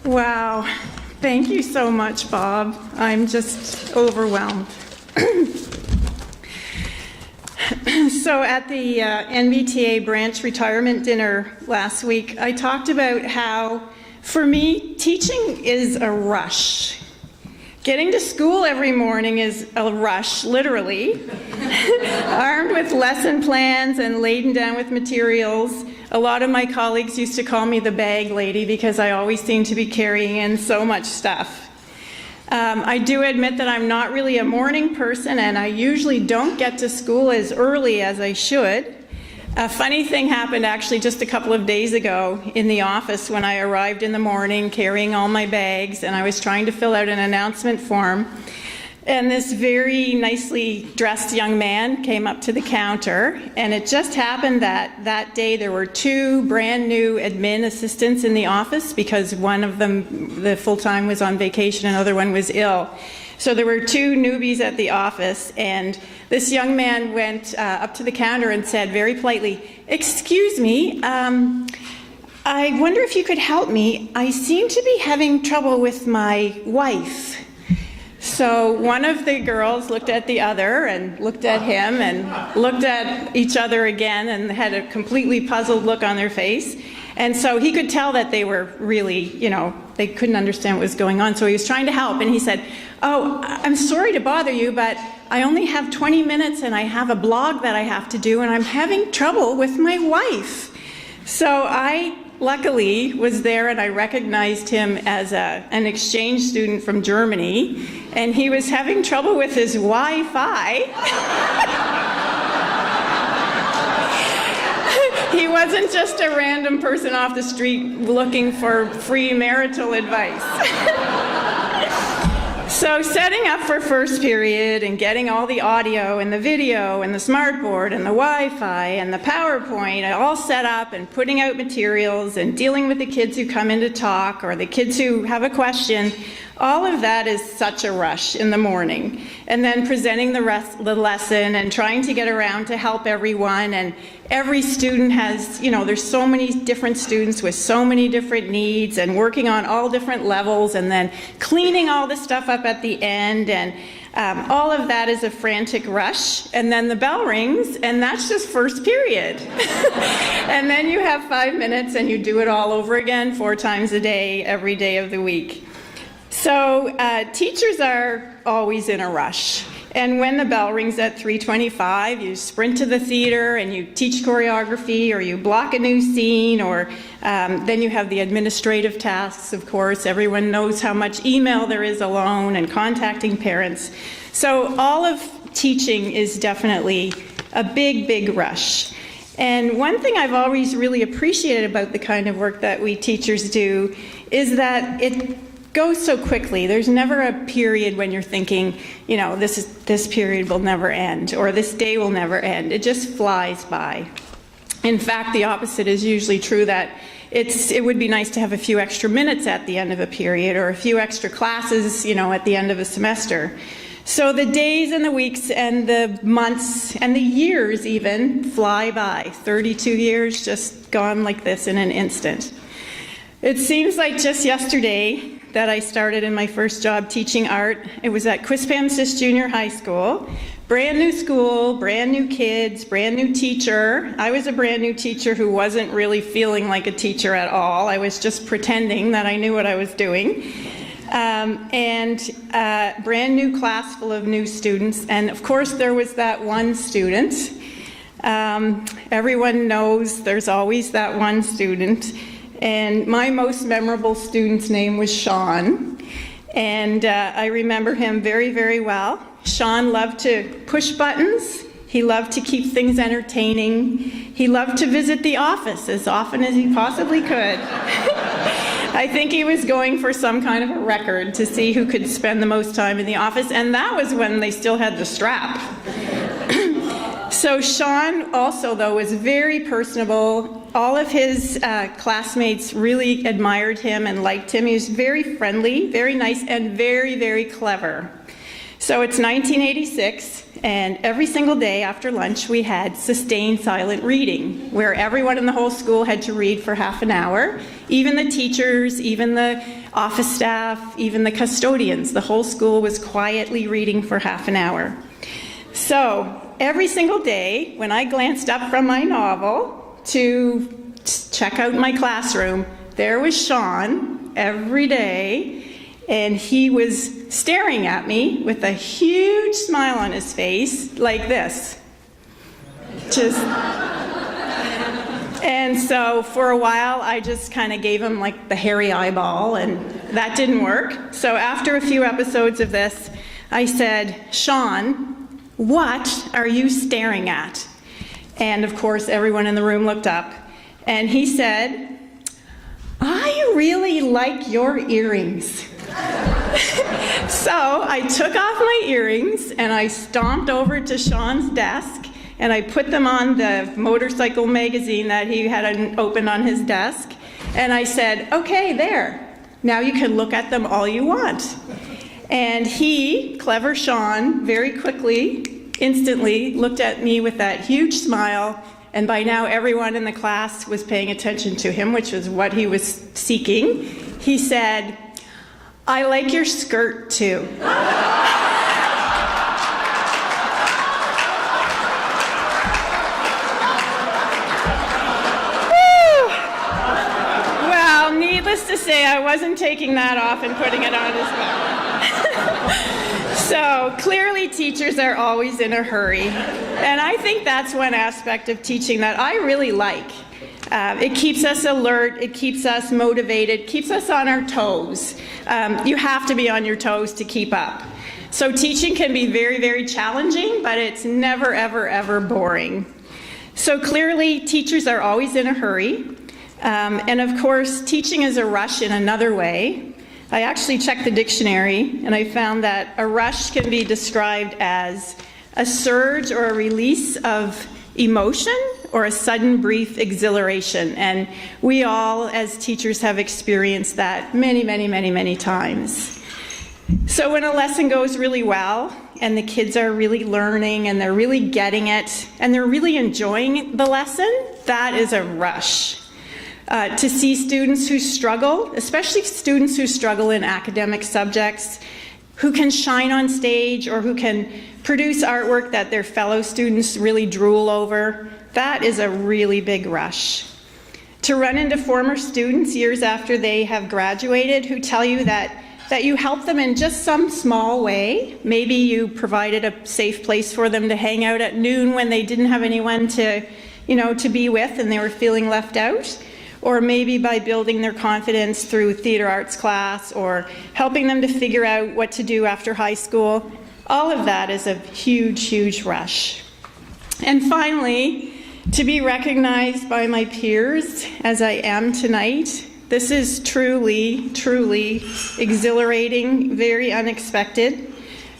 Wow. Thank you so much, Bob. I'm just overwhelmed. So at the NBTA branch retirement dinner last week, I talked about how, for me, teaching is a rush. Getting to school every morning is a rush, literally. Armed with lesson plans and laden down with materials. A lot of my colleagues used to call me the bag lady because I always seem to be carrying in so much stuff. I do admit that I'm not really a morning person, and I usually don't get to school as early as I should. A funny thing happened actually just a couple of days ago in the office when I arrived in the morning carrying all my bags, and I was trying to fill out an announcement form. And this very nicely dressed young man came up to the counter, and it just happened that that day there were two brand new admin assistants in the office because one of them, the full-time, was on vacation and the other one was ill. So there were two newbies at the office, and this young man went up to the counter and said very politely, "Excuse me, I wonder if you could help me. I seem to be having trouble with my wife." So one of the girls looked at the other and looked at him and looked at each other again and had a completely puzzled look on their face. And so he could tell that they were really, they couldn't understand what was going on. So he was trying to help, and he said, "Oh, I'm sorry to bother you, but I only have 20 minutes and I have a blog that I have to do and I'm having trouble with my wife." So I luckily was there, and I recognized him as an exchange student from Germany, and he was having trouble with his Wi-Fi. He wasn't just a random person off the street looking for free marital advice. So setting up for first period and getting all the audio and the video and the smartboard and the Wi-Fi and the PowerPoint all set up and putting out materials and dealing with the kids who come in to talk or the kids who have a question, all of that is such a rush in the morning. And then presenting the lesson and trying to get around to help everyone, and every student has, there's so many different students with so many different needs and working on all different levels, and then cleaning all the stuff up at the end, and all of that is a frantic rush. And then the bell rings, and that's just first period. And then you have 5 minutes and you do it all over again 4 times a day, every day of the week. So teachers are always in a rush. And when the bell rings at 3:25, you sprint to the theater and you teach choreography, or you block a new scene, or then you have the administrative tasks, of course. Everyone knows how much email there is alone and contacting parents. So all of teaching is definitely a big, big rush. And one thing I've always really appreciated about the kind of work that we teachers do is that it goes so quickly. There's never a period when you're thinking, this period will never end, or this day will never end. It just flies by. In fact, the opposite is usually true, that it would be nice to have a few extra minutes at the end of a period, or a few extra classes, at the end of a semester. So the days and the weeks and the months and the years even fly by. 32 years just gone like this in an instant. It seems like just yesterday that I started in my first job teaching art. It was at Quispamsis Junior High School. Brand new school, brand new kids, brand new teacher. I was a brand new teacher who wasn't really feeling like a teacher at all. I was just pretending that I knew what I was doing. And a brand new class full of new students. And of course there was that one student. Everyone knows there's always that one student. And my most memorable student's name was Sean, and I remember him very, very well. Sean loved to push buttons. He loved to keep things entertaining. He loved to visit the office as often as he possibly could. I think he was going for some kind of a record to see who could spend the most time in the office, and that was when they still had the strap. So Sean also, though, was very personable. All of his classmates really admired him and liked him. He was very friendly, very nice, and very, very clever. So it's 1986, and every single day after lunch we had sustained silent reading, where everyone in the whole school had to read for half an hour, even the teachers, even the office staff, even the custodians. The whole school was quietly reading for half an hour. So every single day when I glanced up from my novel to check out my classroom, there was Sean every day, and he was staring at me with a huge smile on his face like this. And so for a while I just kind of gave him like the hairy eyeball, and that didn't work. So after a few episodes of this, I said, "Sean, what are you staring at?" And of course everyone in the room looked up, and he said, "I really like your earrings." So I took off my earrings and I stomped over to Sean's desk and I put them on the motorcycle magazine that he had open on his desk, and I said, "Okay, there. Now you can look at them all you want." And he, clever Sean, very quickly, instantly looked at me with that huge smile, and by now everyone in the class was paying attention to him, which was what he was seeking. He said, "I like your skirt too." Well, needless to say, I wasn't taking that off and putting it on his back. So clearly teachers are always in a hurry, and I think that's one aspect of teaching that I really like. It keeps us alert, it keeps us motivated, keeps us on our toes. You have to be on your toes to keep up. So teaching can be very, very challenging, but it's never, ever, ever boring. So clearly teachers are always in a hurry. And of course, teaching is a rush in another way. I actually checked the dictionary and I found that a rush can be described as a surge or a release of emotion or a sudden brief exhilaration. And we all as teachers have experienced that many, many, many, many times. So when a lesson goes really well and the kids are really learning and they're really getting it and they're really enjoying the lesson, that is a rush. To see students who struggle, especially students who struggle in academic subjects, who can shine on stage or who can produce artwork that their fellow students really drool over, that is a really big rush. To run into former students years after they have graduated who tell you that you helped them in just some small way. Maybe you provided a safe place for them to hang out at noon when they didn't have anyone to be with and they were feeling left out. Or maybe by building their confidence through theater arts class or helping them to figure out what to do after high school. All of that is a huge, huge rush. And finally, to be recognized by my peers as I am tonight, this is truly, truly exhilarating, very unexpected.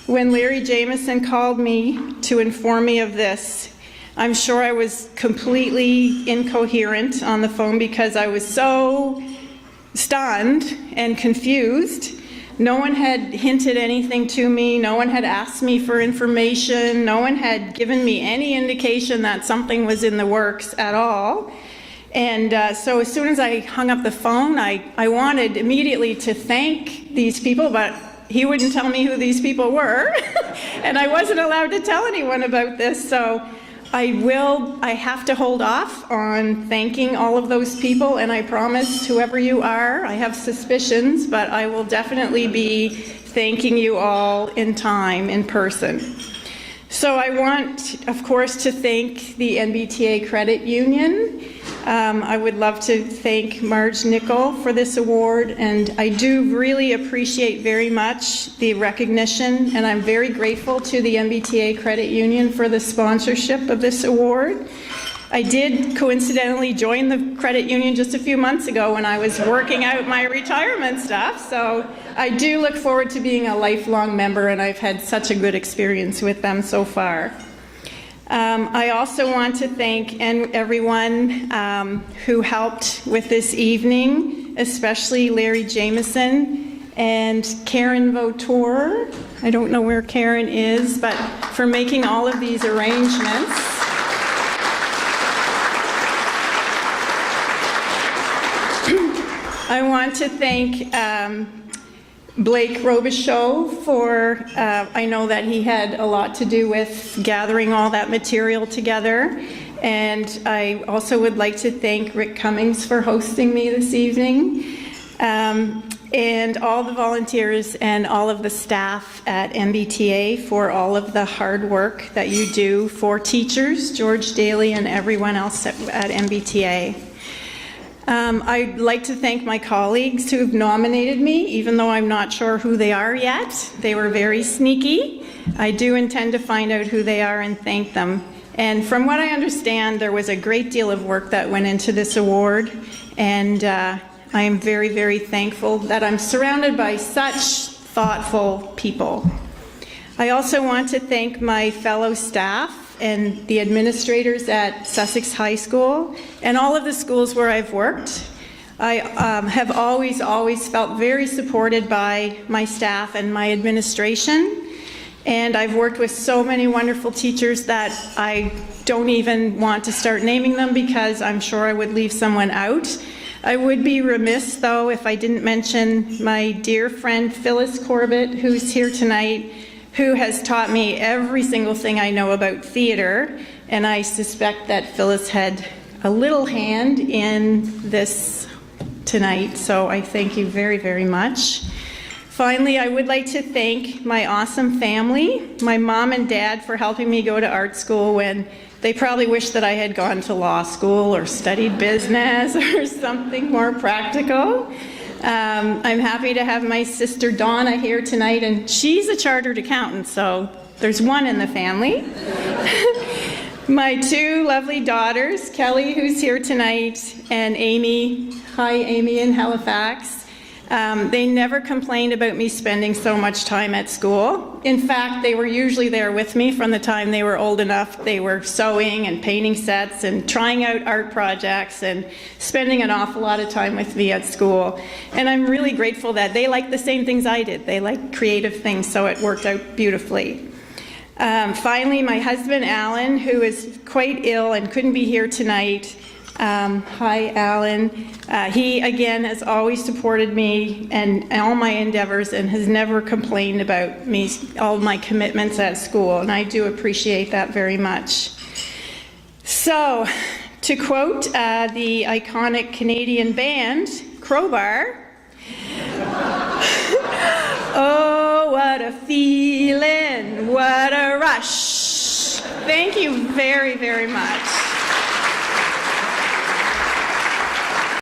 When Larry Jameson called me to inform me of this, I'm sure I was completely incoherent on the phone because I was so stunned and confused. No one had hinted anything to me. No one had asked me for information. No one had given me any indication that something was in the works at all. And so as soon as I hung up the phone, I wanted immediately to thank these people, but he wouldn't tell me who these people were. And I wasn't allowed to tell anyone about this. So I have to hold off on thanking all of those people, and I promise whoever you are, I have suspicions, but I will definitely be thanking you all in time, in person. So I want, of course, to thank the NBTA Credit Union. I would love to thank Marge Nicol for this award, and I do really appreciate very much the recognition, and I'm very grateful to the NBTA Credit Union for the sponsorship of this award. I did coincidentally join the credit union just a few months ago when I was working out my retirement stuff, so I do look forward to being a lifelong member, and I've had such a good experience with them so far. I also want to thank everyone who helped with this evening, especially Larry Jameson and Karen Vautour, I don't know where Karen is, but for making all of these arrangements. I want to thank Blake Robichaud for, I know that he had a lot to do with gathering all that material together. And I also would like to thank Rick Cummings for hosting me this evening. And all the volunteers and all of the staff at NBTA for all of the hard work that you do for teachers, George Daly and everyone else at NBTA. I'd like to thank my colleagues who have nominated me, even though I'm not sure who they are yet. They were very sneaky. I do intend to find out who they are and thank them. And from what I understand, there was a great deal of work that went into this award, and I am very, very thankful that I'm surrounded by such thoughtful people. I also want to thank my fellow staff and the administrators at Sussex High School and all of the schools where I've worked. I have always felt very supported by my staff and my administration. And I've worked with so many wonderful teachers that I don't even want to start naming them because I'm sure I would leave someone out. I would be remiss, though, if I didn't mention my dear friend Phyllis Corbett, who's here tonight, who has taught me every single thing I know about theater, and I suspect that Phyllis had a little hand in this tonight, so I thank you very, very much. Finally, I would like to thank my awesome family, my mom and dad, for helping me go to art school when they probably wish that I had gone to law school or studied business or something more practical. I'm happy to have my sister Donna here tonight, and she's a chartered accountant, so there's one in the family. My two lovely daughters, Kelly, who's here tonight, and Amy. Hi, Amy in Halifax. They never complained about me spending so much time at school. In fact, they were usually there with me from the time they were old enough. They were sewing and painting sets and trying out art projects and spending an awful lot of time with me at school. And I'm really grateful that they liked the same things I did. They liked creative things, so it worked out beautifully. Finally, my husband, Alan, who is quite ill and couldn't be here tonight. Hi, Alan. He, again, has always supported me and all my endeavors and has never complained about me, all my commitments at school, and I do appreciate that very much. So, to quote the iconic Canadian band, Crowbar, oh, what a feeling, what a rush. Thank you very, very much.